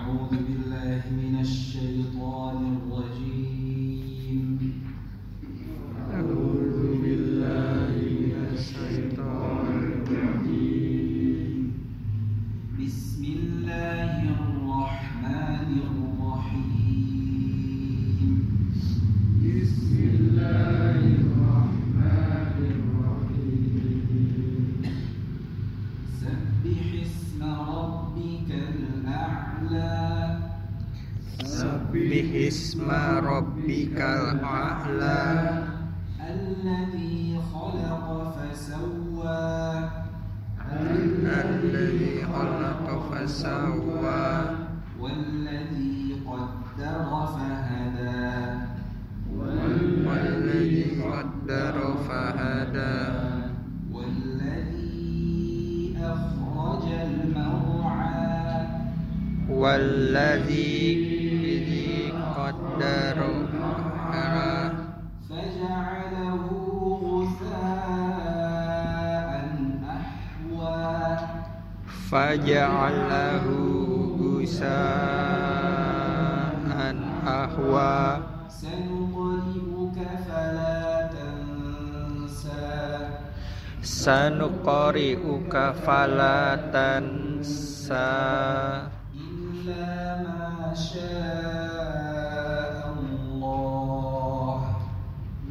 أعوذ بالله من الشيطان الرجيم أعوذ بالله من الشيطان الرجيم بسم الله الرحمن الرحيم بسم الله الرحمن الرحيم سبح اسم ربك الأعلى سبح اسم ربك الأعلى الذي خلق فسوى الذي خلق فسوى والذي قدر فهدى والذي قدر فهدى والذي أخرج المرعى والذي قدر فهدى فجعله غثاء أحوى فجعله غثاء أحوى سنقرئك فلا تنسى سنقرئك فلا تنسى إلا ما شاء الله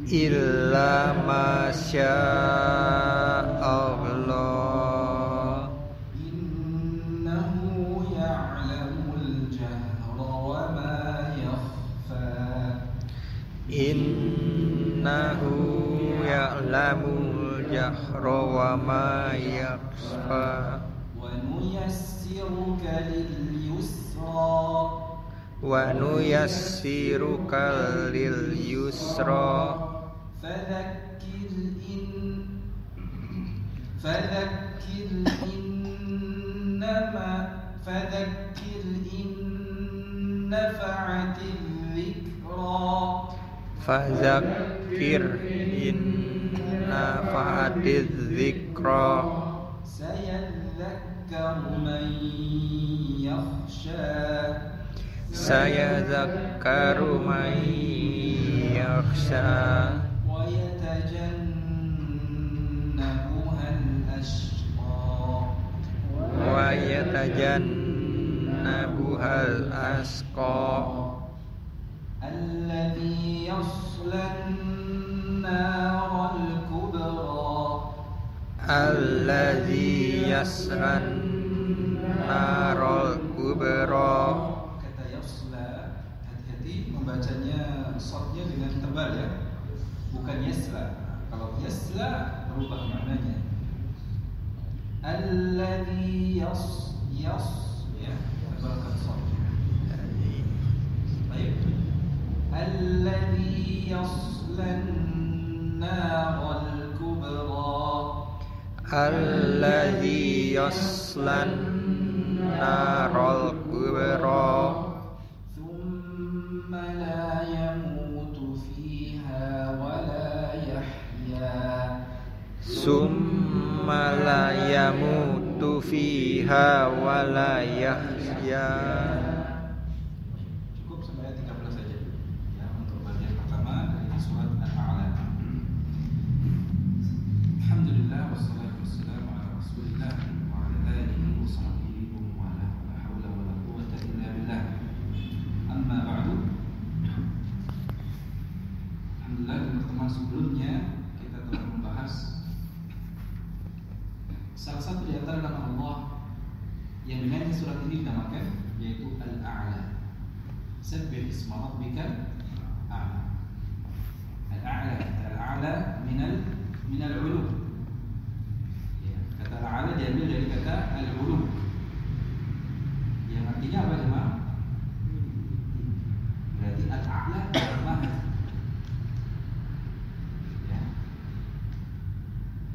إلا ما شاء الله إنه يعلم الجهر وما يخفى إنه يعلم الجهر وما يخفى ونيسرك لليسرى ونيسرك لليسرى فذكر إن نفعت الذكرى فذكر إن نفعت الذكرى سيذكر من يخشى سيذكر من يخشى ويتجنبها الأشقى ويتجنبها الأشقى الذي يصلى النار الكبرى الذي يصلى النار الكبرى. Kata yasla, hati-hati membacanya shotnya dengan tebal ya, bukan yasla. Kalau yasla berubah maknanya. Alladhi ya, tebalkan shot. Baik. Alladhi yasla an-nar al-kubra. الذي يصلى النار الكبرى ثم لا يموت فيها ولا يحيا ثم لا يموت فيها ولا يحيا. Cukup sampai ayat 13 saja ya untuk bagian pertama dari surat Al-A'la. Alhamdulillah wassalatu wassalamu ala Rasulillah wa ala alihi wa sahbihi wa la haula wa la quwwata illa billah. Amma ba'du. Alhamdulillah di pertemuan sebelumnya kita telah membahas salah satu di antara nama Allah yang dengan surat ini dinamakan yaitu Al-A'la. Sabbih isma rabbikal a'la. Al-A'la min al-'ulu. Ya, kata Al-A'la diambil dari kata al-'ulu. Yang artinya apa jemaah? Berarti Al-A'la maha. Ya.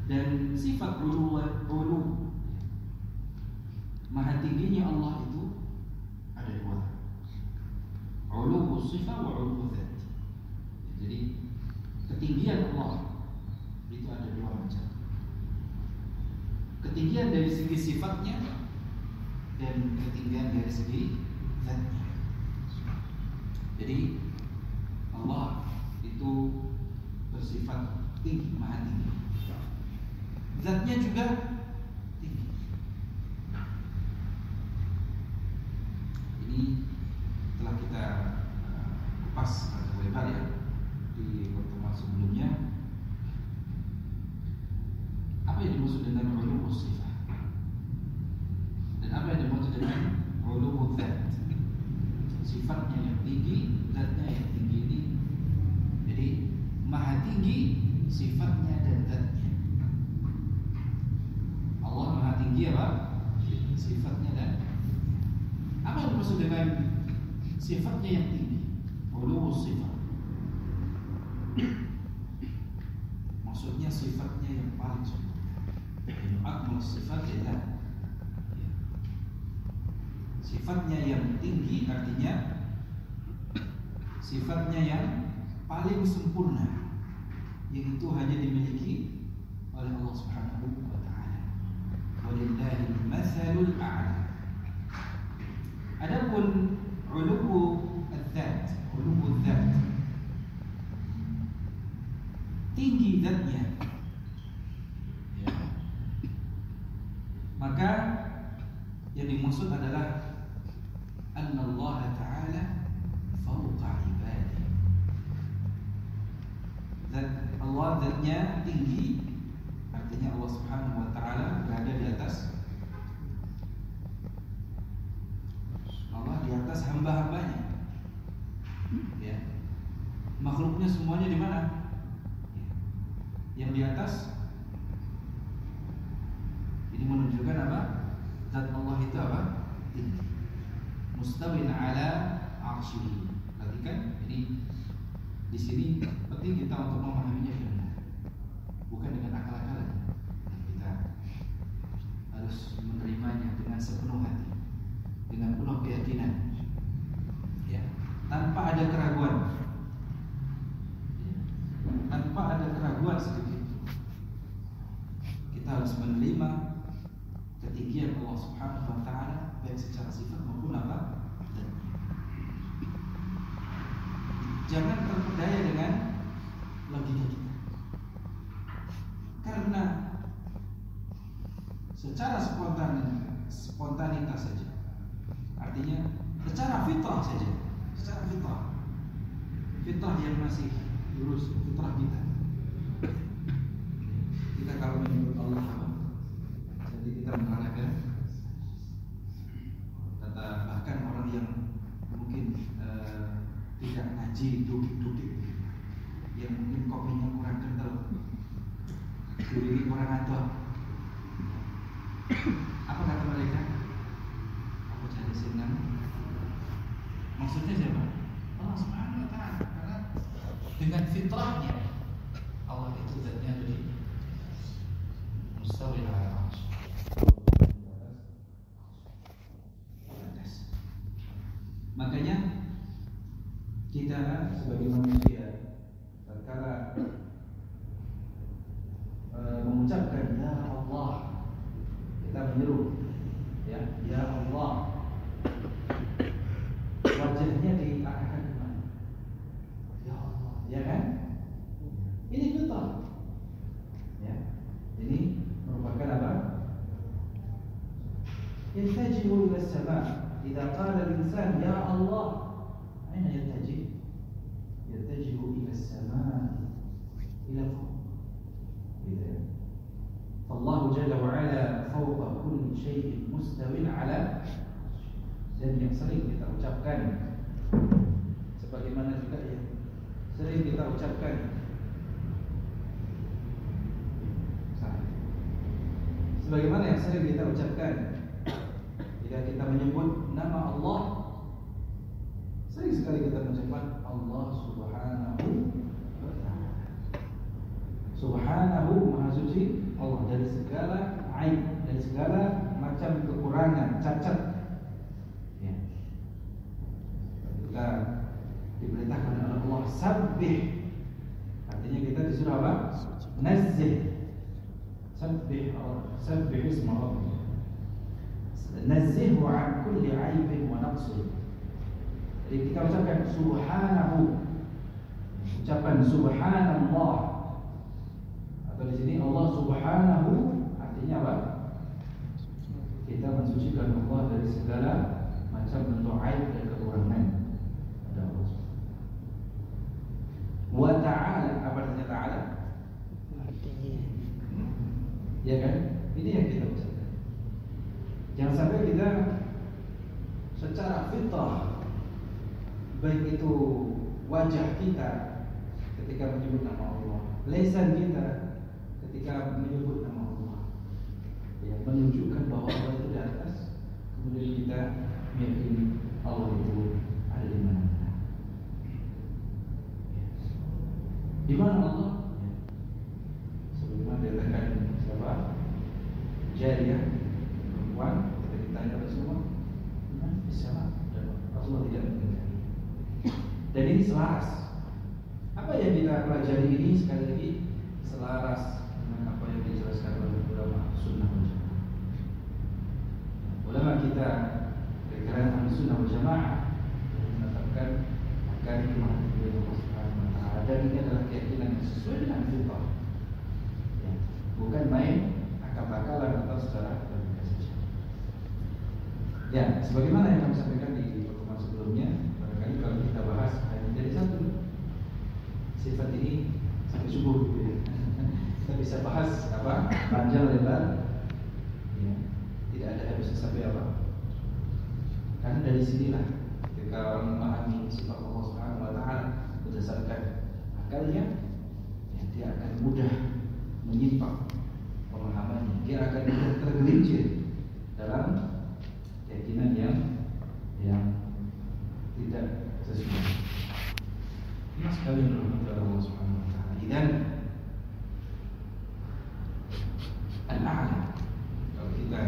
Dan sifat ulu maha tingginya Allah itu ada dua. Ulu sifat wa ulu dzat. Jadi ketinggian Allah itu ada dua macam. Ketinggian dari segi sifatnya dan ketinggian dari segi zatnya. Jadi Allah itu bersifat tinggi, maha tinggi. Zatnya juga tinggi. Ini telah kita kupas lebar ya di pertemuan sebelumnya. Apa yang dimaksud dengan ulu sifat? Dan apa yang dimaksud dengan ulu zat? Sifatnya yang tinggi, zatnya yang tinggi ini. Jadi maha tinggi sifatnya dan zatnya. Allah maha tinggi apa? Sifatnya dan apa yang dimaksud dengan sifatnya yang tinggi? Ulu sifat. Maksudnya sifatnya yang paling sempurna. Akmal sifat adalah sifatnya yang tinggi, artinya sifatnya yang paling sempurna, yang itu hanya dimiliki oleh Allah Subhanahu wa taala. Walillahil matsalul a'la. Adapun uluwu dzat, tinggi zatnya, ya, maka yang dimaksud adalah Allah Ta'ala fawqa ibadihi. Zat Allah, zatnya tinggi, artinya Allah Subhanahu wa taala berada di atas Allah, di atas hamba-hambanya. Ya. Makhluknya semuanya di mana? Yang di atas. Ini menunjukkan apa? Zat Allah itu apa? Tinggi. Mustawin ala arsyihi. Perhatikan, ini di sini penting kita untuk memahaminya benar, bukan dengan akal-akalan. Kita harus menerimanya dengan sepenuh hati, dengan penuh keyakinan, ya, tanpa ada keraguan, ya, tanpa ada keraguan sedikit. Kita harus menerima ketinggian Allah Subhanahu wa taala baik secara sifat maupun apa? Jangan terpedaya dengan logika kita, karena secara spontanitas saja, artinya secara fitrah saja, secara fitrah yang masih lurus, fitrah kita kalau menyebut Allah apa? Jadi kita mengarahkan kata, bahkan orang yang mungkin tidak ngaji, duduk, yang mungkin kopinya kurang kental, duri kurang atur, apa kata mereka? Aku cari senang. Maksudnya siapa? Allah Subhanahu wa taala. Karena dengan fitrahnya Allah itu zatnya dari mustawil ala arsy. Makanya kita sebagai manusia tatkala mengucapkan ya Allah, kita menyeru ya Allah, wajahnya diarahkan kemana? Ya Allah, ya kan? Ini fitrah, ya. Ini merupakan apa? Yattajihu ila as-sama'. Idza qala al-insan ya Allah, أين يتجه؟ يتجه إلى السماء، إلى فوق. إذا فالله جل وعلا فوق كل شيء مستوٍ على. Dan yang sering kita ucapkan, sebagaimana juga yang sering kita ucapkan, sebagaimana yang sering kita ucapkan jika kita menyebut nama Allah. Sering sekali kita mengucapkan Allah Subhanahu wa ta'ala. Subhanahu, maha suci Allah dari segala aib, dari segala macam kekurangan, cacat. Ya. Kita diperintahkan oleh Allah sabbih. Artinya kita disuruh apa? Nazzih. Sabbih isma rabbik. Nazzihhu an kulli aibin wa naqsin. Jadi kita ucapkan subhanahu, ucapan subhanallah, atau di sini Allah subhanahu artinya apa? Kita mensucikan Allah dari segala macam bentuk aib dan kekurangan. Ada Allah. Wa ta'ala, apa artinya ta'ala? Ya kan? Ini yang kita ucapkan. Jangan sampai kita secara fitrah, baik itu wajah kita ketika menyebut nama Allah, lisan kita ketika menyebut nama Allah, yang menunjukkan bahwa Allah itu di atas, kemudian kita meyakini Allah itu ada di mana-mana. Di mana Allah? Sebagaimana dikatakan siapa? Jariyah, perempuan, ketika ditanya Rasulullah, siapa? Dan Rasulullah tidak mengingkari. Dan ini selaras. Apa yang kita pelajari ini sekali lagi selaras dengan apa yang dijelaskan oleh ulama sunnah wal jamaah. Ulama kita dari kalangan sunnah wal jamaah menetapkan akan dimahami Allah Subhanahu wa taala, dan ini adalah keyakinan yang sesuai dengan fitrah. Ya, bukan main akal-akalan atau secara logika saja. Ya, sebagaimana yang kami sampaikan di pertemuan sebelumnya, barangkali kalau kita bahas hanya dari satu sifat ini sampai subuh gitu ya. Kita bisa bahas apa panjang lebar, ya, tidak ada habisnya sampai apa. Karena dari sinilah ketika orang memahami sifat Allah Subhanahu wa taala berdasarkan akalnya, ya, dia akan mudah menyimpang pemahamannya. Dia akan mudah tergelincir dalam keyakinan yang tidak sesuai. Ini sekali menurut Allah Subhanahu wa taala. Dan al-a'la, kalau kita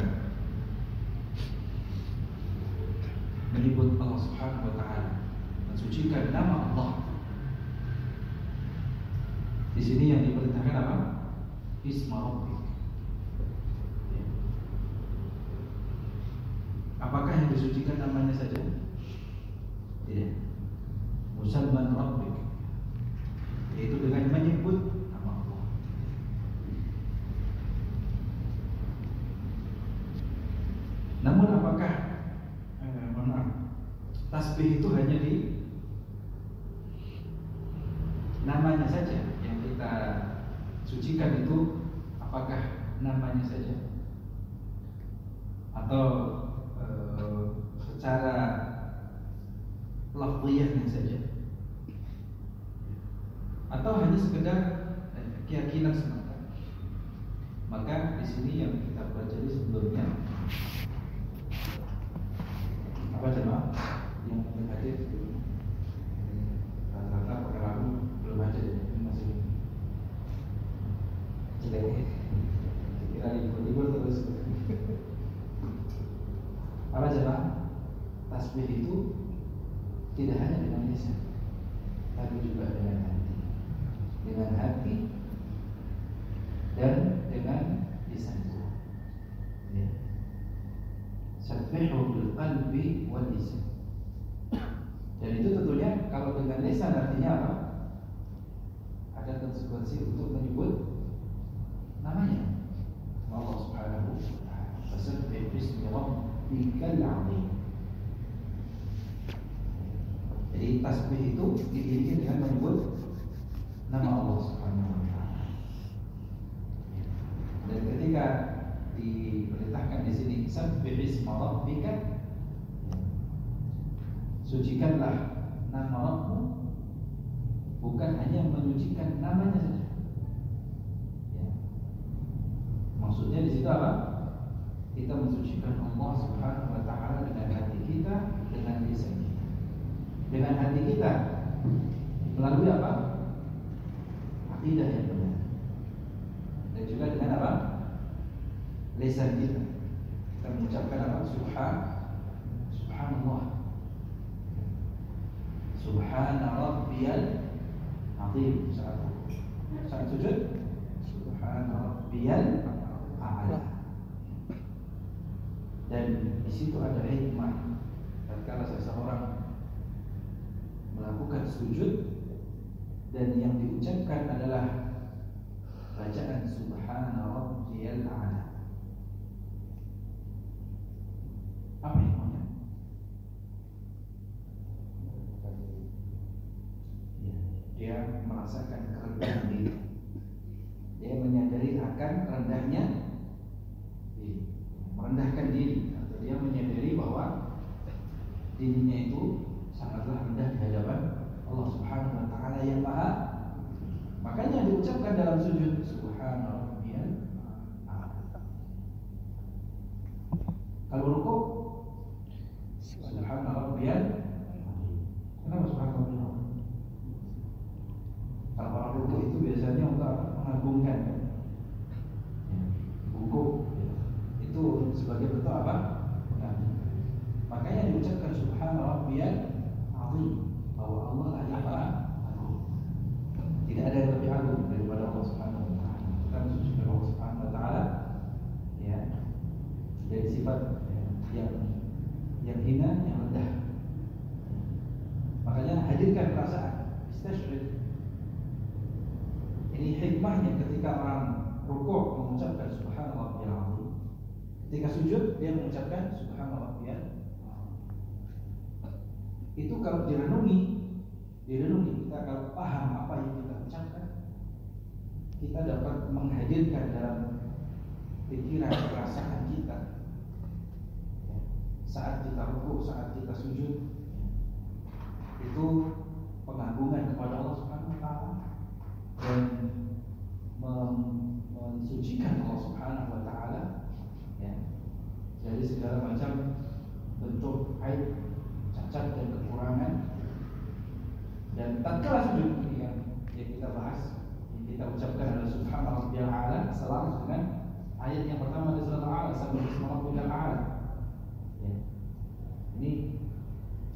menyebut Allah Subhanahu wa taala, mensucikan nama Allah, di sini yang diperintahkan apa? Isma Rabbik. Apakah yang disucikan namanya saja? Tidak. Musamman Rabbik, yaitu dengan menyebut nama Allah. Namun apakah tasbih itu hanya di namanya saja yang kita sucikan? Itu apakah namanya saja, atau secara lafziyahnya saja, atau hanya sekedar keyakinan semata? Maka di sini yang kita pelajari sebelumnya, apa jemaah yang hadir rata-rata pekan belum ada, ini masih jelek, kira libur terus. Apa jemaah? Tasbih itu tidak hanya dengan lisan, tapi juga dengan hati. Dengan hati dan dengan lisan. Ya. Sabbihu bil qalbi wal lisan. Dan itu tentunya kalau dengan lisan artinya apa? Ada konsekuensi untuk menyebut namanya Allah Subhanahu wa taala. Fasabbih bismi rabbikal azim. Jadi tasbih itu diiringi dengan menyebut nama Allah Subhanahu wa taala. Dan ketika diperintahkan di sini sabbih isma rabbika, sucikanlah nama Rabbmu, bukan hanya menyucikan namanya saja. Ya. Maksudnya di situ apa? Kita mensucikan Allah Subhanahu wa taala dengan hati kita, dengan lisan kita. Dengan hati kita melalui apa? Akidah yang benar. Dan juga dengan apa? Lisan kita. Kita mengucapkan apa? Subhanallah. Subhana rabbiyal azim. Saat sujud, Subhana rabbiyal a'la. Dan di situ ada hikmah. Tatkala seseorang melakukan sujud, dan yang diucapkan adalah bacaan Subhana Rabbiyal A'la. Apa hikmahnya? Ya, dia merasakan kerendahan diri. Dia menyadari akan rendahnya diri, merendahkan diri, atau dia menyadari bahwa dirinya itu sangatlah rendah di hadapan Allah Subhanahu wa taala yang maha. Makanya diucapkan dalam sujud Subhana Rabbiyal A'la. Kalau rukuk Subhana Rabbiyal Azim. Kenapa Subhana Rabbiyal Azim? Kalau orang rukuk itu biasanya untuk apa? Mengagungkan. Rukuk itu sebagai bentuk apa? Mengagungkan. Makanya diucapkan Subhana Rabbiyal Azim, bahwa Allah lah yang maha agung. Tidak ada yang lebih agung daripada Allah Subhanahu wa taala. Kita mensucikan Allah Subhanahu wa taala ya dari sifat yang hina, yang rendah. Makanya hadirkan perasaan, istashhad. Ini hikmahnya ketika orang rukuk mengucapkan Subhana Rabbiyal Azim. Ketika sujud dia mengucapkan Subhana Rabbiyal Azim. Itu kalau direnungi kita kalau paham apa yang kita ucapkan, kita dapat menghadirkan dalam pikiran perasaan kita saat kita rukuk, saat kita sujud, itu pengagungan kepada Allah Subhanahu wa taala dan mensucikan Allah Subhanahu wa taala ya dari segala macam bentuk aib, cacat dan kekurangan. Dan tatkala sujud ini yang kita bahas, yang kita ucapkan adalah Subhana Rabbiyal A'la, selaras dengan ayat yang pertama di surat Al-A'la, Sabbihi isma rabbikal a'la. Ya. Ini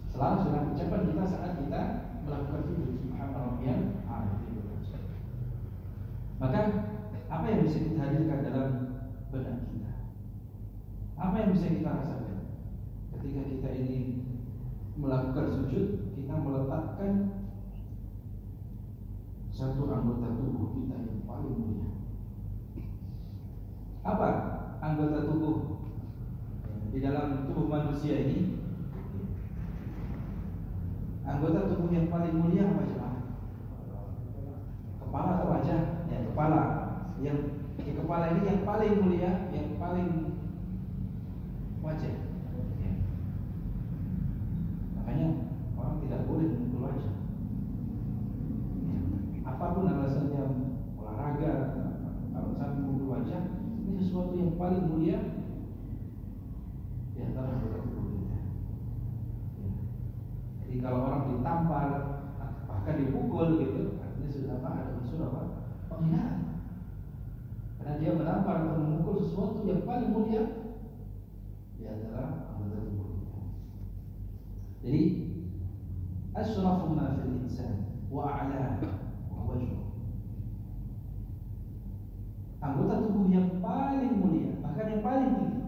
selaras dengan ucapan kita saat kita melakukan sujud Subhana Rabbiyal A'la. Maka apa yang bisa kita hadirkan dalam benak kita? Apa yang bisa kita rasakan ketika kita ini melakukan sujud? Kita meletakkan satu anggota tubuh kita yang paling mulia. Apa anggota tubuh di dalam tubuh manusia ini? Anggota tubuh yang paling mulia apa coba? Kepala atau wajah? Ya, kepala. Yang kepala ini yang paling mulia, yang paling wajah. Ya. Makanya orang tidak boleh memukul wajah. Apapun alasannya, olahraga, alasan memukul wajah, ini sesuatu yang paling mulia di antara anggota tubuh kita. Ya. Jadi kalau orang ditampar, bahkan dipukul gitu, artinya sudah apa? Ada unsur apa? Penghinaan. Karena dia menampar atau memukul sesuatu yang paling mulia di antara anggota tubuh kita. Jadi asrafu ma fil insan wa a'la wa wajhu. Anggota tubuh yang paling mulia, bahkan yang paling tinggi,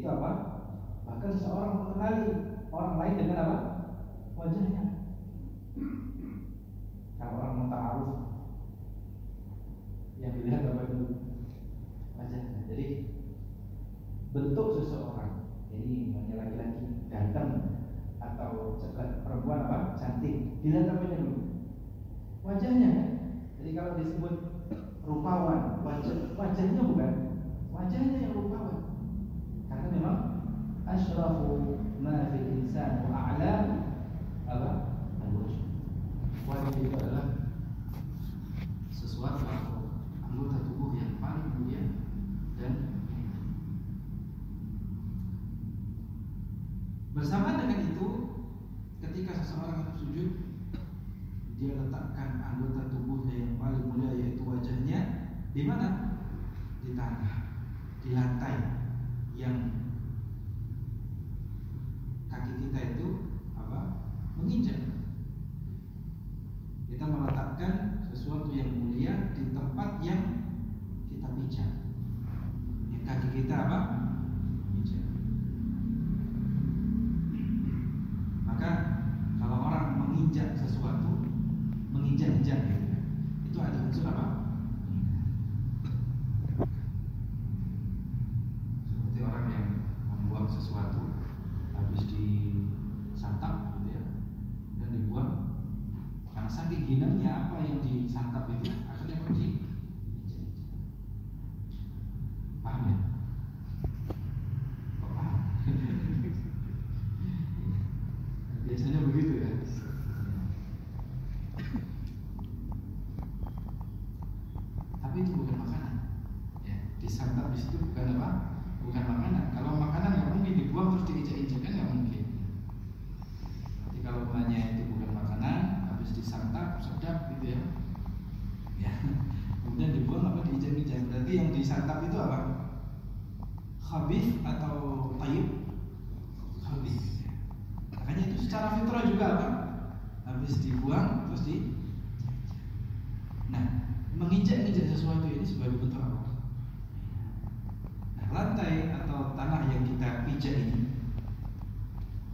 itu apa? Bahkan seseorang mengenali orang lain dengan apa? Wajahnya. Kalau orang mau ta'aruf, yang dilihat apa dulu? Wajahnya. Jadi bentuk seseorang, ini namanya laki-laki ganteng atau perempuan apa? Cantik. Dilihat apa dulu? Wajahnya. Jadi kalau disebut rupawan, wajahnya bukan, wajahnya yang rupawan. Karena memang asyrafu ma fil insan wa a'la apa? Al-wajh. Wajah itu adalah sesuatu atau anggota tubuh yang paling mulia dan bersama dengan itu, ketika seseorang sujud, dia letakkan anggota tubuhnya yang paling mulia yaitu wajahnya di mana? Di tanah, di lantai yang kaki kita itu apa? Menginjak. Kita meletakkan sesuatu yang mulia di tempat yang kita pijak. Yang kaki kita apa? Pijak. Maka kalau orang akhirnya kok di paham ya? Kok paham? Biasanya begitu ya. Tapi itu bukan makanan. Ya, disantap di situ bukan apa? Bukan makanan. Kalau makanan nggak mungkin dibuang terus diinjak-injak, kan nggak mungkin. Jadi kalau umpamanya itu bukan makanan, habis disantap sedap gitu ya. Ya, kemudian dibuang apa diinjak-injak. Berarti yang disantap itu apa? Khabith atau tayyib? Khabith. Makanya itu secara fitrah juga apa? Habis dibuang terus di. Nah, menginjak-injak sesuatu ini sebagai bentuk apa? Nah, lantai atau tanah yang kita pijak ini,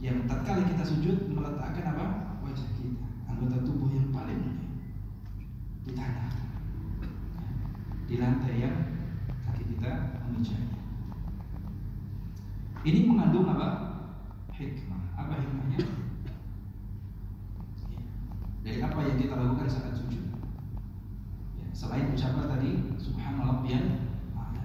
yang tatkala kita sujud meletakkan apa? Wajah kita, anggota tubuh yang paling mulia di tanah, di lantai yang kaki kita menginjaknya. Ini mengandung apa? Hikmah. Apa hikmahnya? Dari apa yang kita lakukan saat sujud. Ya, selain ucapan tadi Subhanallah rabbiyal a'la.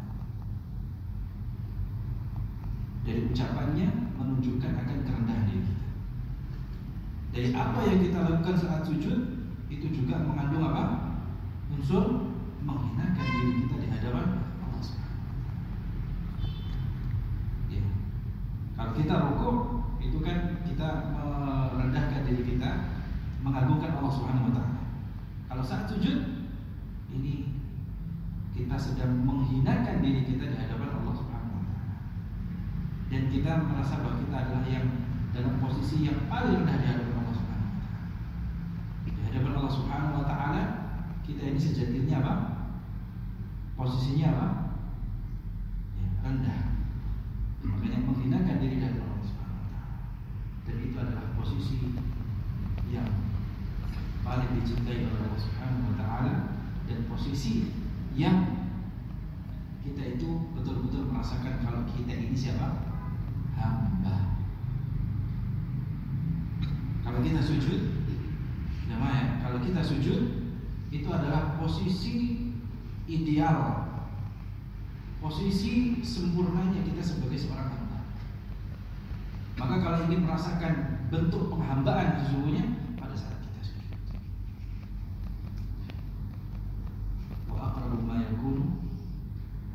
Dari ucapannya menunjukkan akan kerendahan diri kita. Dari apa yang kita lakukan saat sujud itu juga mengandung apa? Unsur menghinakan diri kita di hadapan Allah Subhanahu wa taala. Ya. Kalau kita rukuk itu kan kita merendahkan diri kita, mengagungkan Allah Subhanahu wa taala. Kalau saat sujud ini kita sedang menghinakan diri kita di hadapan Allah Subhanahu wa taala. Dan kita merasa bahwa kita adalah yang dalam posisi yang paling rendah di hadapan Allah Subhanahu wa taala. Di hadapan Allah Subhanahu wa taala kita ini sejatinya apa? Posisinya apa? Ya, rendah. Makanya menghinakan diri di hadapan Allah Subhanahu wa taala. Dan itu adalah posisi yang paling dicintai oleh Allah Subhanahu wa taala, dan posisi yang kita itu betul-betul merasakan kalau kita ini siapa? Hamba. Kalau kita sujud, namanya kalau kita sujud itu adalah posisi ideal, posisi sempurnanya kita sebagai seorang hamba. Maka kalau ingin merasakan bentuk penghambaan sesungguhnya pada saat kita sujud. Wa aqrabu ma yakunu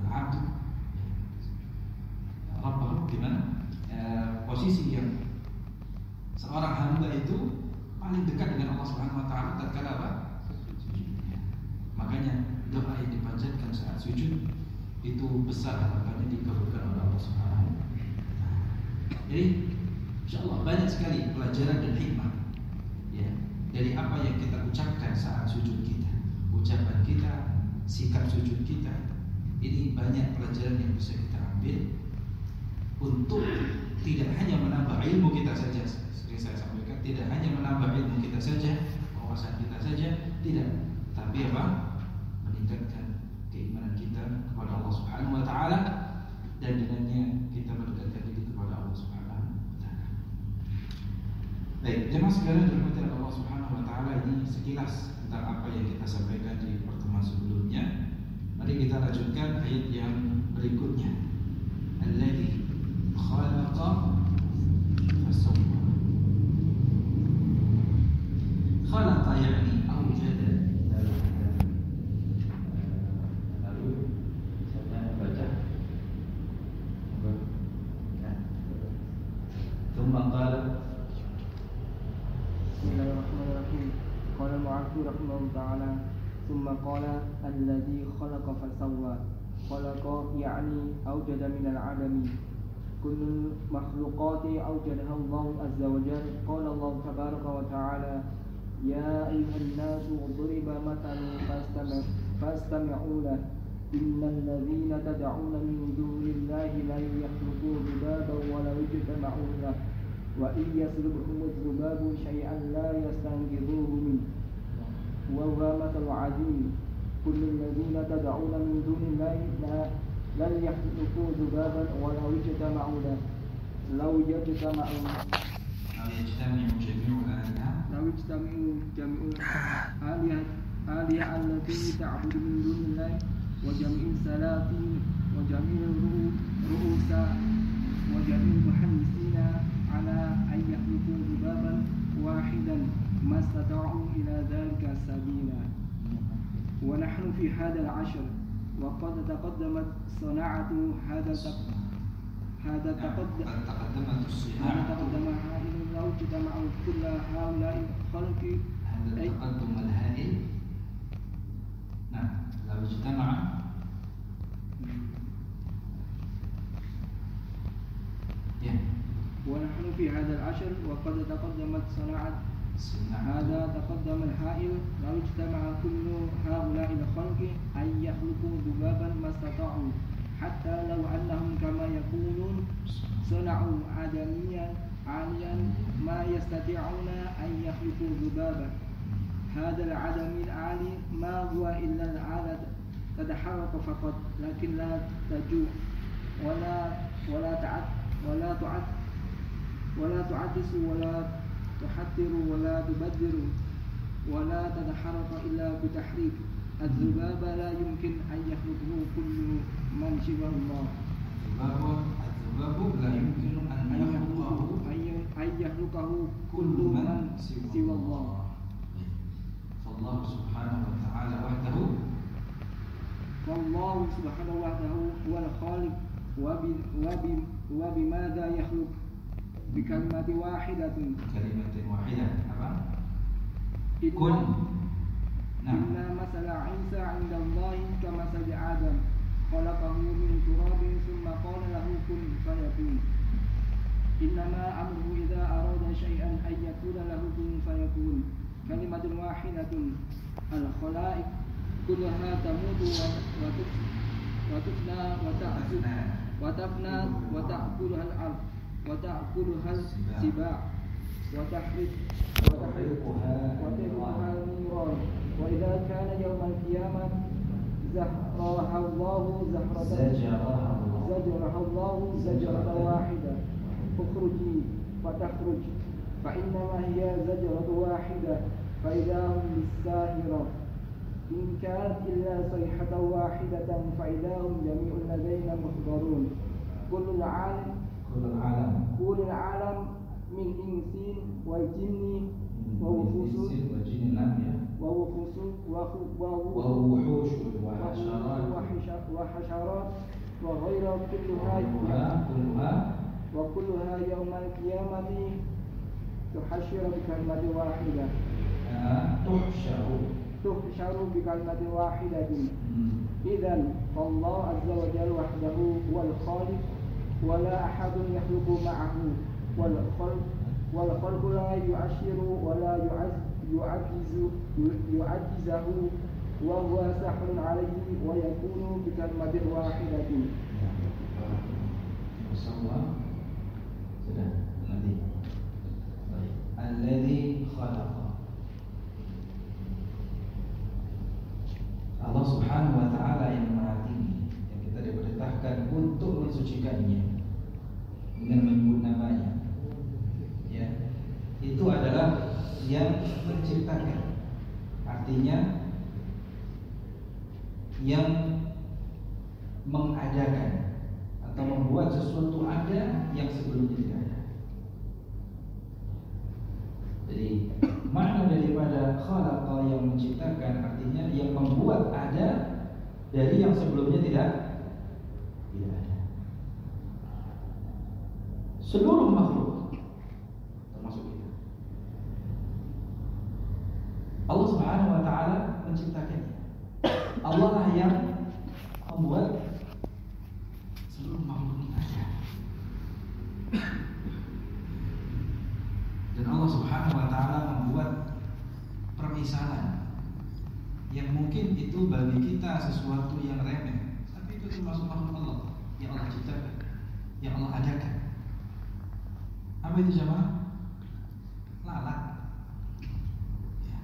al-'abdu rabbahu, gimana? Posisi yang seorang hamba itu paling dekat dengan Allah Subhanahu wa taala tatkala apa? Sujudnya. Makanya doa yang dipanjatkan saat sujud itu besar harapannya dikabulkan oleh Allah Subhanahu wa taala. Jadi insyaallah banyak sekali pelajaran dan hikmah ya dari apa yang kita ucapkan saat sujud kita. Ucapan kita, sikap sujud kita, ini banyak pelajaran yang bisa kita ambil untuk tidak hanya menambah ilmu kita saja. Seperti saya sampaikan, tidak hanya menambah ilmu kita saja, wawasan kita saja, tidak, tapi apa? Meningkatkan keimanan kita kepada Allah Subhanahu wa taala, dan dengannya kita mendekatkan diri kepada Allah Subhanahu wa taala. Baik, jemaah sekalian dirahmati Allah Subhanahu wa taala, ini sekilas tentang apa yang kita sampaikan di pertemuan sebelumnya. Mari kita lanjutkan ayat yang berikutnya. Alladzi khalaqa fasawwa. Khalaqa yani awjada. Lalu saya baca. Thumma qala Bismillahirrahmanirrahim. Qala al-mu'allif rahimahullah ta'ala, thumma qala alladzi khalaqa fasawwa. Khalaqa yani awjada min al-'adami. Kullu makhluqati awjadaha Allah azza wa jalla. Qala Allah tabaraka wa ta'ala, ya ayyuhan nasu duriba mathalun fastami'u lahu. Innal ladzina tad'una min dunillahi la yakhluqu dhubaban wa law ijtama'u lahu. Wa in yaslubhum dhubabu syai'an la yastanqidhuhu minhu. Wa huwa mathalun 'azim. Kullu ladzina tad'una min dunillahi la yakhluqu dhubaban wa law ijtama'u lahu. Law yajtami'u jami'u al-alihat آلهة التي تعبد من دون الله وجميع السلاطين وجميع الرؤوس وجميع المحدثين على أن يخلقوا ذبابا واحدا ما استطاعوا إلى ذلك سبيلا. ونحن في هذا العشر وقد تقدمت صناعة هذا تقدمت الصناعة لو اجتمعوا كل هؤلاء الخلق هذا التقدم الهائل. نعم لو اجتمع ونحن في هذا العشر وقد تقدمت صناعة هذا تقدم الهائل لو اجتمع كل هؤلاء الخلق أن يخلقوا ذبابا ما استطاعوا حتى لو أنهم كما يقولون صنعوا آدميا عاليا ما يستطيعون أن يخلقوا ذبابا. هذا العدم العالي ما هو إلا الآلة تتحرك فقط لكن لا تجوع ولا تعدس ولا تحتر ولا تبدر ولا تتحرك إلا بتحريك. الذباب لا يمكن أن يخلقه كل من سوى الله. الذباب لا يمكن أن يخلقه كل من سوى الله. فالله سبحانه وتعالى وحده والله سبحانه وحده هو الخالق. وبماذا يخلق؟ بكلمة واحدة. كلمة واحدة. apa? كن. إن مثل عيسى عند الله كمثل آدم خلقه من تراب ثم قال له كن فيكون. إنما أمره إذا أراد شيئا أن يقول له كن فيكون. كلمة واحدة. الخلائق كلها تموت وتفنى وتفنى وتأكلها الأرض وتأكلها السباع وتحرقها النيران. وإذا كان يوم القيامة زجرها الله زجرة واحدة. اخرجي فتخرج فإنما هي زجرة واحدة فإذا هم بالساهرة. إن كانت إلا صيحة واحدة فإذا هم جميع لدينا محضرون. كل العالم من إنس وجن ووحوش وحشرات وغير كلها يوم القيامة تحشر بكلمة واحدة. تحشر بكلمة واحدة. إذن الله عز وجل وحده هو الخالق ولا أحد يخلق معه. والخلق لا يعشر ولا يعجزه وهو سحر عليه ويكون بكلمة واحدة. الذي خلق. Allah Subhanahu wa Ta'ala yang Maha Tinggi, yang kita diperintahkan untuk mensucikannya dengan menyebut namanya, ya, itu adalah yang menciptakan. Artinya yang mengadakan atau membuat sesuatu ada yang sebelumnya tidak ada. Jadi makna daripada khalaqa yang menciptakan artinya yang membuat ada dari yang sebelumnya tidak ada. Seluruh makhluk termasuk kita. Allah Subhanahu wa Ta'ala menciptakannya. Allah lah yang membuat seluruh makhluk ini ada. Dan Allah Subhanahu wa Ta'ala membuat permisalan yang mungkin itu bagi kita sesuatu yang remeh, tapi itu termasuk makhluk Allah yang Allah ciptakan, yang Allah adakan. Apa itu jemaah? Lalat. Ya.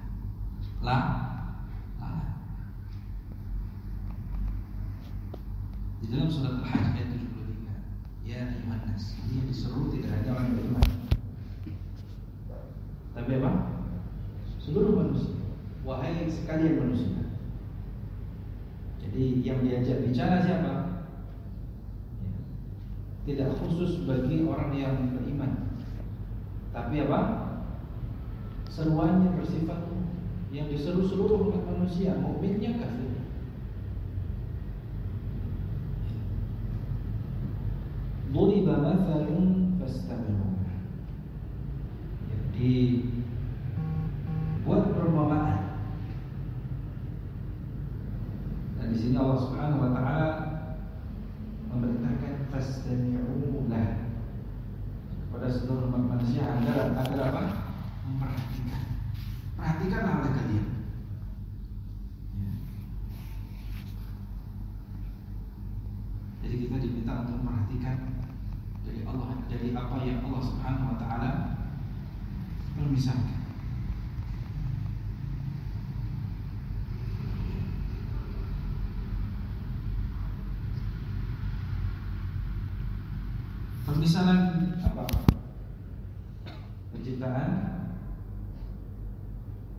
Lalat. Di dalam surat Al-Hajj ayat 73, ya ayuhan nas, ini yang diseru tidak hanya orang beriman, tapi apa? Seluruh manusia. wahai sekalian manusia. Jadi yang diajak bicara siapa? Ya. Tidak khusus bagi orang yang beriman, tapi apa? Seruannya bersifat yang diseru seluruh umat manusia, mukminnya kafir. Duriba mathalun fastami'u. Jadi buat perumpamaan. Dan di sini Allah Subhanahu wa taala memerintahkan fastami'u lah kepada seluruh umat manusia agar apa? Memperhatikan. Perhatikanlah oleh kalian. Ya. Jadi kita diminta untuk memperhatikan dari Allah, dari apa yang Allah Subhanahu wa taala permisalkan. Permisalan apa? Penciptaan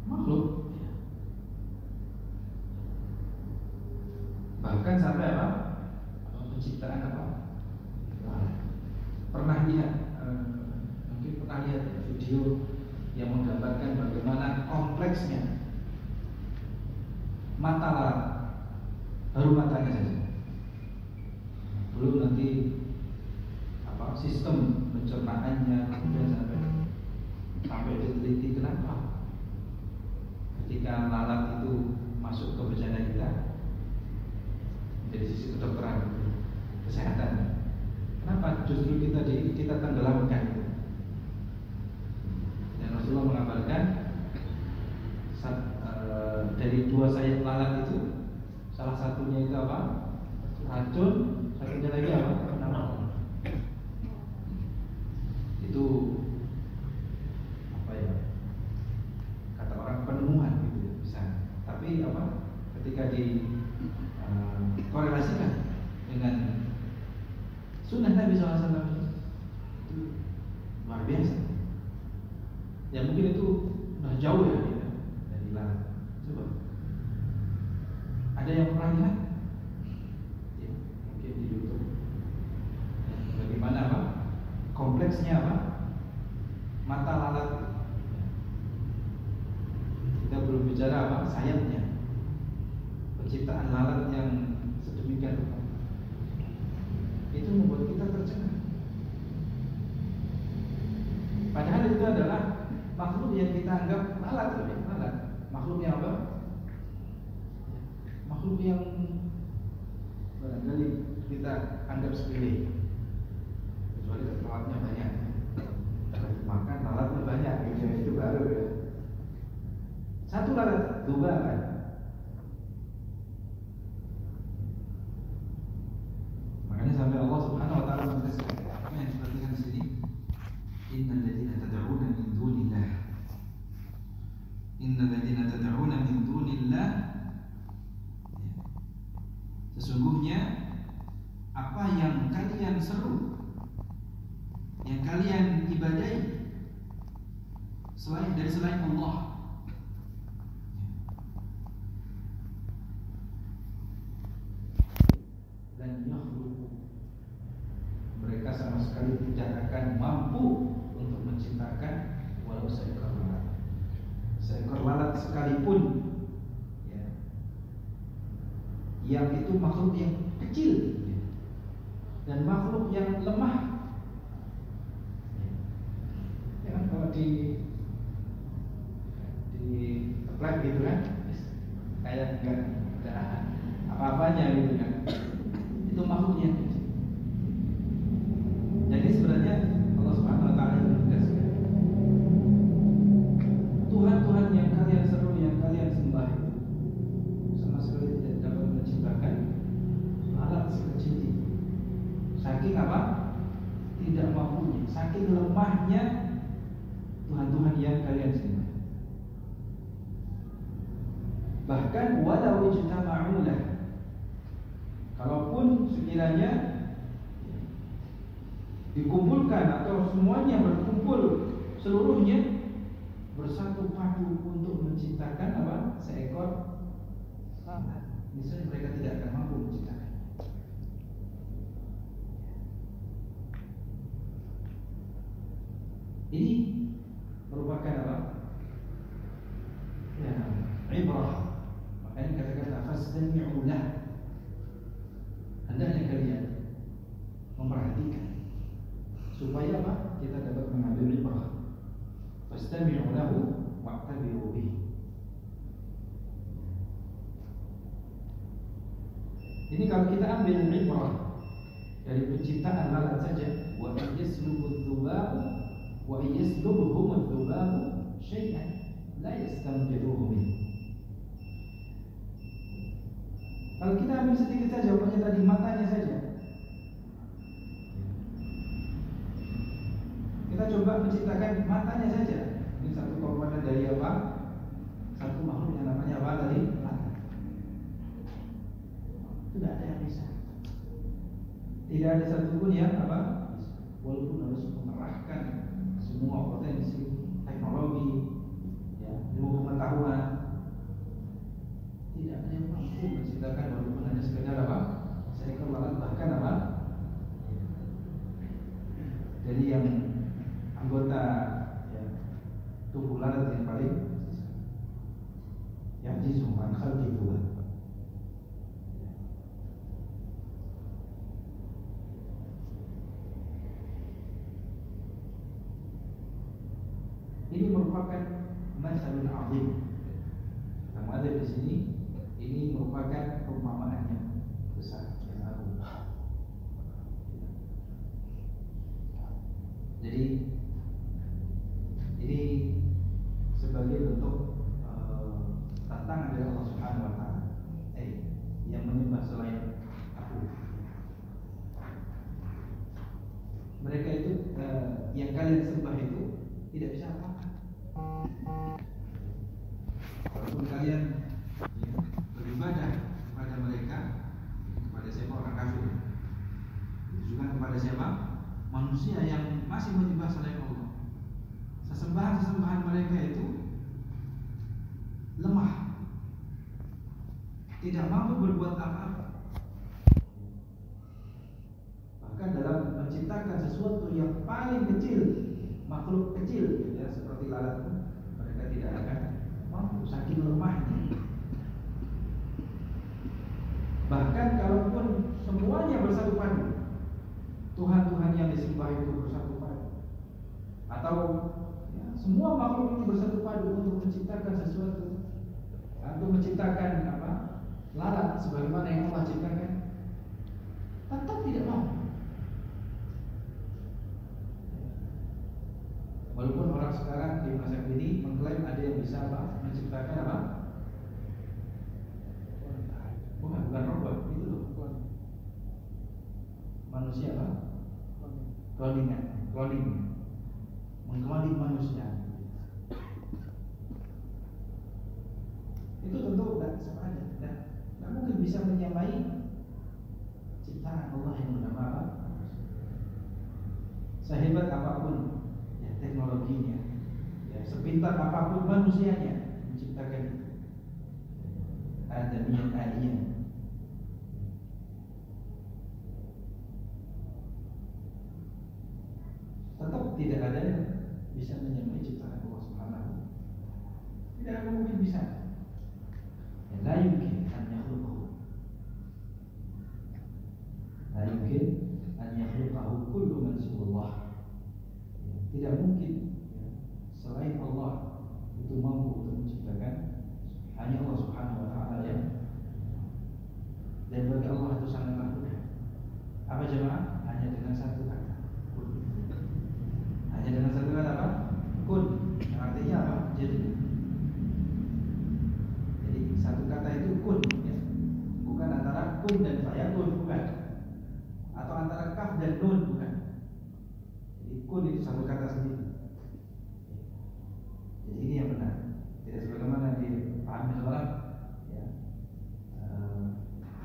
makhluk. Bahkan sampai apa? Penciptaan apa? Pernah lihat mungkin pernah lihat ya, video yang menggambarkan bagaimana kompleksnya mata lalat, baru matanya saja, belum nanti apa sistem pencernaannya, kemudian sampai diteliti kenapa ketika lalat itu masuk ke bejana kita dari sisi kedokteran kesehatan, kenapa justru kita tenggelamkan. Dan Rasulullah mengabarkan dari dua sayap lalat itu salah satunya itu apa? Racun, satunya lagi apa? Itu apa ya? Kata orang penemuan gitu bisa. Tapi apa? Ketika di korelasikan dengan sunnah Nabi SAW itu luar biasa. Ya mungkin itu udah jauh ya dari lalat. Coba ada yang pernah lihat? Ya, mungkin di YouTube. Ya, bagaimana apa? Kompleksnya apa? Mata lalat. Kita belum bicara apa? Sayapnya. Penciptaan lalat yang sedemikian rupa. Itu membuat kita tercengang. Padahal itu adalah makhluk yang kita anggap lalat, lalat. Makhluk yang apa? Makhluk yang barangkali kita anggap sepele. Kecuali lalatnya banyak. Makan lalatnya banyak, itu baru ya. Satu lalat, dua kan. Makanya sampai Allah Subhanahu wa taala menegaskan apa yang diperhatikan di sini, innal ladzina tad'una min dunillah. Innal ladzina tad'una min dunillah. Sesungguhnya apa yang kalian seru, yang kalian ibadahi selain Allah, dan mereka sama sekali tidak akan mampu untuk menciptakan walau seekor lalat. Seekor lalat sekalipun ya, yang itu makhluk yang kecil ya, dan makhluk yang lemah ya kan, kalau di teplak gitu kan, kayak enggak ada apa-apanya gitu kan, itu makhluknya. Jadi sebenarnya Allah Subhanahu wa taala menegaskan Tuhan-Tuhan yang kalian seru, yang kalian sembah itu sama sekali tidak dapat menciptakan lalat sekecil itu. Saking apa? Tidak mampunya, saking lemahnya Tuhan-Tuhan yang kalian sembah. Bahkan walau ijtama'u lah, kalaupun sekiranya dikumpulkan atau semuanya berkumpul seluruhnya bersatu padu untuk menciptakan apa? Seekor lalat. Misalnya mereka tidak akan mampu menciptakan. Ini merupakan apa? Ya, ibrah. Makanya kata-kata fastami'u lah. Hendaknya kalian memperhatikan supaya apa? Kita dapat mengambil ibrah. Fastami'u lahu wa'tabiru bihi. Ini kalau kita ambil ibrah dari penciptaan lalat saja, wa yaslubu adh-dhubabu wa yaslubuhum adh-dhubabu syai'an la yastanqidhuhu min. Kalau kita ambil sedikit saja, umpamanya tadi matanya saja, kita coba menciptakan matanya saja. Ini satu komponen dari apa? Satu makhluk yang namanya apa tadi? Mata. Tidak ada yang bisa. Tidak ada satupun yang apa? Walaupun harus mengerahkan semua potensi teknologi, ya, ilmu pengetahuan, tidak ada yang mampu menciptakan walaupun hanya sekedar apa? Seekor lalat, bahkan apa? Jadi yang anggota ya, tubuh lalat yang paling yang jisman khalqi bulan. Ini merupakan masalul azim. Yang ada di sini, ini merupakan perumpamaan yang besar, yang agung. Jadi ini sebagai bentuk tantangan dari Allah Subhanahu Wa Taala. Yang menyembah selain Aku. Mereka itu yang kalian sembah itu tidak bisa apa-apa. Walaupun kalian beribadah kepada mereka, kepada siapa? Orang kafir. Juga kepada siapa? Manusia yang masih menyembah selain Allah. Sesembahan-sesembahan mereka itu lemah, tidak mampu berbuat apa-apa. Bahkan dalam menciptakan sesuatu yang paling kecil, makhluk kecil ya, seperti lalat, mereka tidak akan mampu, saking lemahnya. Bahkan kalaupun semuanya bersatu padu, Tuhan-Tuhan yang disembah itu bersatu padu, atau ya, semua makhluk ini bersatu padu untuk menciptakan sesuatu, untuk menciptakan apa? Lalat sebagaimana yang Allah ciptakan, tetap tidak mampu. Walaupun orang sekarang di masa ini mengklaim ada yang bisa apa? Menciptakan apa? Bukan robot, itu loh. Manusia apa? Cloning, mengcloning manusia. Itu tentu tidak sama aja, tidak mungkin bisa menyamai ciptaan Allah yang bernama apa? Sehebat apapun ya, teknologinya, ya, sepintar apapun manusianya menciptakan itu. Adamiyat aliyah. Tetap tidak ada yang bisa menyamai ciptaan Allah Subhanahu. Tidak ada mungkin bisa. Ya, la yumkin an yakhluqahu. La yumkin an yakhluqahu kullu man siwallah. Ya, tidak mungkin ya, selain Allah itu mampu untuk menciptakan. Hanya Allah Subhanahu wa taala yang, dan bagi Allah itu sangatlah mudah. Apa jemaah? Hanya dengan satu kata. Hanya dengan satu kata apa? Kun. Yang artinya apa? Jadi satu kata itu kun ya. Bukan antara kun dan fayakun, bukan. Atau antara kaf dan nun, bukan. Jadi kun itu satu kata sendiri. Jadi ini yang benar. Tidak sebagaimana dipahami orang ya,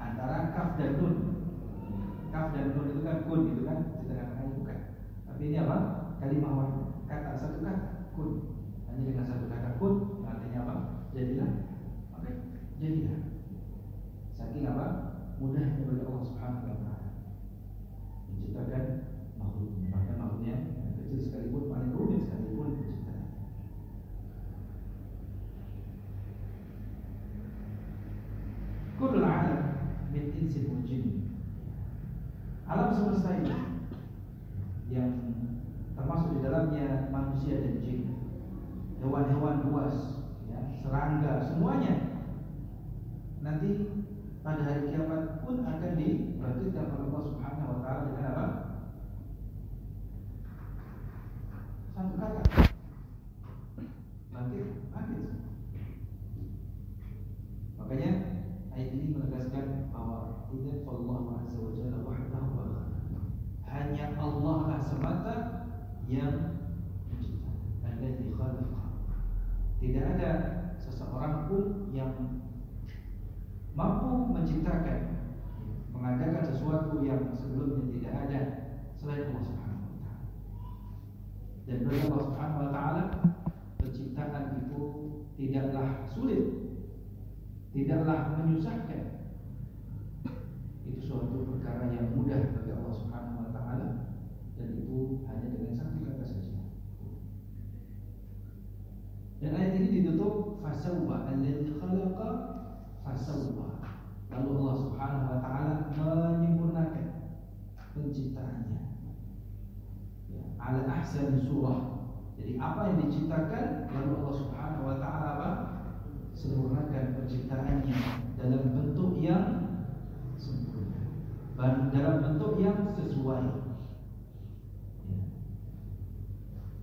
antara kaf dan nun. Kaf dan nun itu kan kun, itu kan setengah-setengah, bukan. Tapi ini apa? Kalimah wahid, kata satu kata kun. Hanya dengan satu kata kun, artinya apa? Jadilah. Oke, jadilah. Saking apa? Mudahnya bagi Allah Subhanahu wa taala menciptakan makhluk. Bahkan makhluknya yang kecil sekalipun, paling rumit sekalipun penciptaannya. Kullul alam min insin wa jin. Alam semesta ini yang termasuk di dalamnya manusia dan jin, hewan-hewan buas, ya, serangga, semuanya nanti pada hari kiamat pun akan dibangkitkan oleh Allah Subhanahu wa taala dengan apa? Satu kata. Bangkit. Makanya ayat ini menegaskan bahwa inna Allah azza wa jalla wahdahu wa la. Hanya Allah lah semata yang menciptakan. Alladzi khalaqa. Tidak ada seseorang pun yang mampu menciptakan, mengadakan sesuatu yang sebelumnya tidak ada selain Allah Subhanahu wa taala. Dan bagi Allah Subhanahu wa taala penciptaan itu tidaklah sulit, tidaklah menyusahkan. Itu suatu perkara yang mudah bagi Allah Subhanahu wa taala, dan itu hanya dengan satu kata saja. Dan ayat ini ditutup fasawwa alladzi khalaqa fasawwa. Lalu Allah Subhanahu wa taala menyempurnakan penciptaannya, ya, ala ahsani surah. Jadi apa yang diciptakan lalu Allah Subhanahu wa taala apa? Sempurnakan penciptaannya dalam bentuk yang sempurna, dalam bentuk yang sesuai, ya.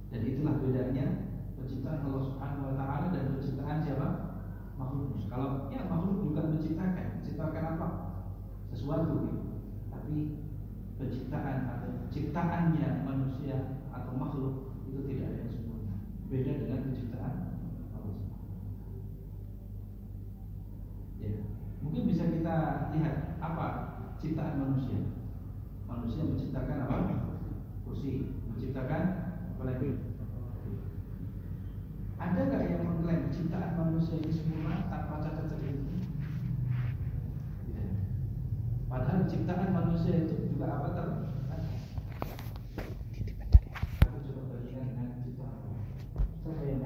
Dan itulah bedanya penciptaan Allah Subhanahu wa taala dan penciptaan siapa? Makhluk. Kalau ya makhluk juga menciptakan apa? Sesuatu gitu. Tapi penciptaan atau ciptaannya manusia atau makhluk itu tidak ada yang sempurna. Beda dengan penciptaan Allah Subhanahu. Ya, mungkin bisa kita lihat apa ciptaan manusia. Manusia menciptakan apa? Kursi. Menciptakan apa lagi? Ada nggak yang mengklaim ciptaan manusia ini sempurna tanpa cacat sedikit? Tidak. Padahal ciptaan manusia itu juga apa Aku coba bandingkan dengan ciptaan Allah. Siapa yang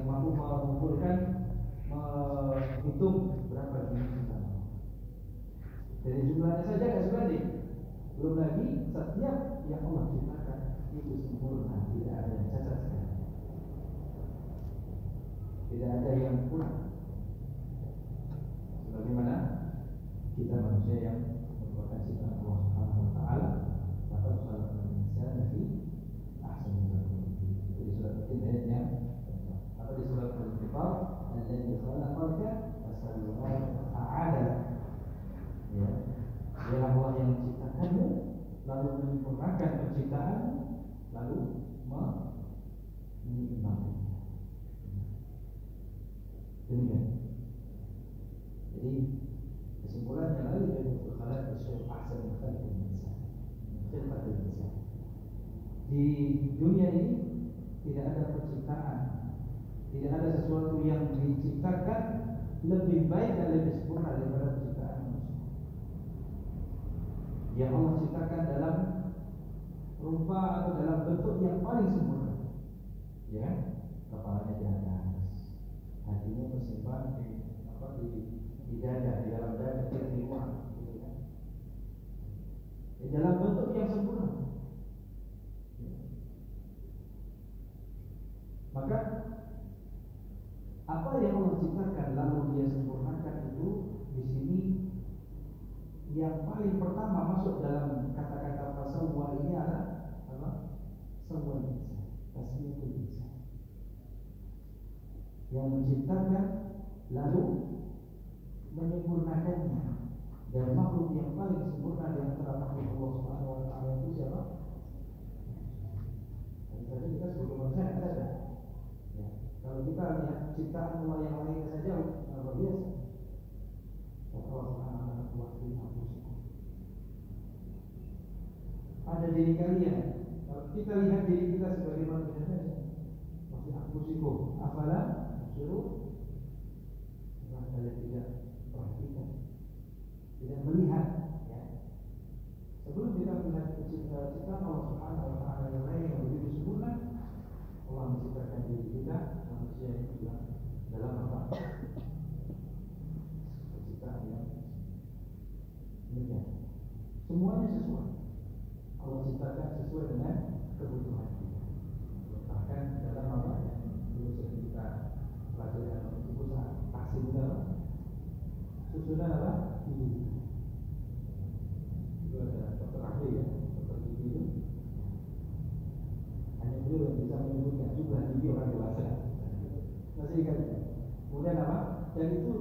mampu mengumpulkan, menghitung berapa jumlah ciptaan Allah? Dari jumlahnya saja nggak sebanding. Belum lagi setiap yang Allah ciptakan itu sempurna, tidak ada yang cacat sekali. Tidak ada yang kurang. Sebagaimana kita manusia yang merupakan ciptaan Allah Subhanahu wa taala, maka khalaqal insana fi ahsani taqwim. Itu di surat Al-Insan atau di surat Al-Infitar, alladzi khalaqaka fasawwaka fa'adala. Ya, dia Allah yang menciptakanmu, lalu menyempurnakan penciptaan, lalu menyeimbangkan. Demikian. Jadi kesimpulannya lalu dari khalaqal syai' ahsan khalqil insan. Khilqatul insan. Di dunia ini tidak ada penciptaan, tidak ada sesuatu yang diciptakan lebih baik dan lebih sempurna daripada penciptaan manusia. Yang Allah ciptakan dalam rupa atau dalam bentuk yang paling sempurna. Ya, kepalanya di atas, hatinya tersimpan di dada, di dalam dada, tidak di luar, gitu kan? Di dalam bentuk yang sempurna. Maka apa yang Allah ciptakan lalu Dia sempurnakan itu di sini yang paling pertama masuk dalam kata-kata fasawwa ini adalah apa? Sawwal insan, taswiyatul insan. Yang menciptakan lalu menyempurnakannya, dan makhluk yang paling sempurna di antara makhluk Allah Subhanahu wa taala itu siapa? Tadi kita sebagai manusia ada. Ya. Kalau kita lihat ciptaan Allah yang lainnya saja luar biasa. Allah Subhanahu wa taala ada diri kalian. Kalau kita lihat diri kita sebagai manusia saja masih anfusikum afala tubsirun. Kalian tidak perhatikan, tidak melihat, ya. Sebelum kita melihat ciptaan Allah Subhanahu wa taala yang lain yang begitu sempurna, Allah menciptakan diri kita manusia itu juga dalam apa? Penciptaan yang demikian. Semuanya sesuai. Allah ciptakan sesuai dengan kebutuhan kita. Bahkan dalam apa yang dulu sering kita pelajari dalam usaha taksi itu apa? Susunan apa? Gigi. Itu ada dokter ahli ya, dokter gigi itu. Hanya beliau yang bisa menyebutkan jumlah gigi orang dewasa. Masih ingat ya? Kemudian apa? Dan itu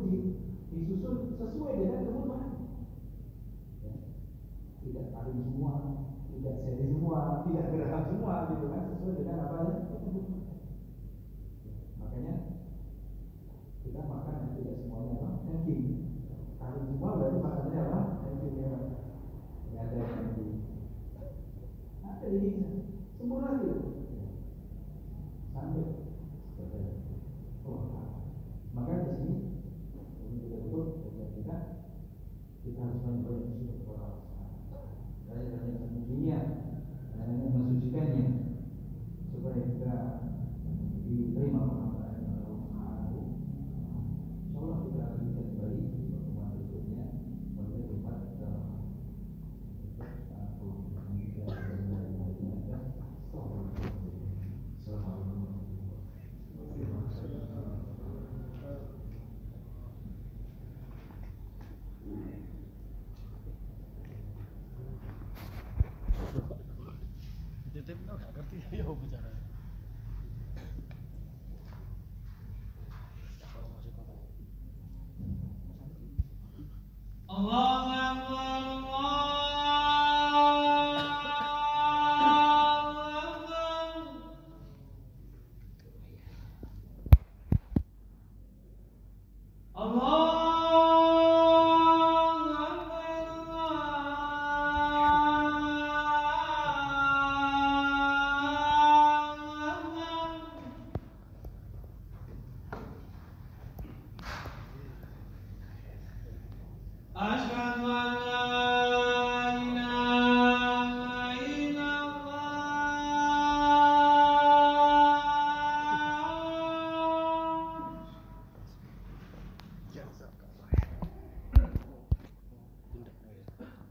disusun sesuai dengan kebutuhan. Ya. Tidak taring semua, tidak seri semua, tidak gerak semua, gitu kan? Sesuai dengan apa yang kebutuhan. Makanya kita makan yang tidak semuanya apa? Daging. Taring semua berarti makannya apa? Daging ya. Tidak ada daging. Ada ini sempurna gitu. Sampai seperti maka di sini ini betul kita harus banyak bersyukur kepada Allah. Banyak memujinya, banyak mensucikannya supaya kita diterima pengampunan Allah Subhanahu. Insyaallah kita akan kembali di pertemuan berikutnya pada Jumat Allahu Akbar, Asyhadu an la ilaha illallah.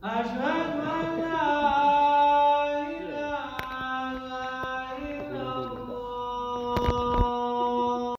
Asyhadu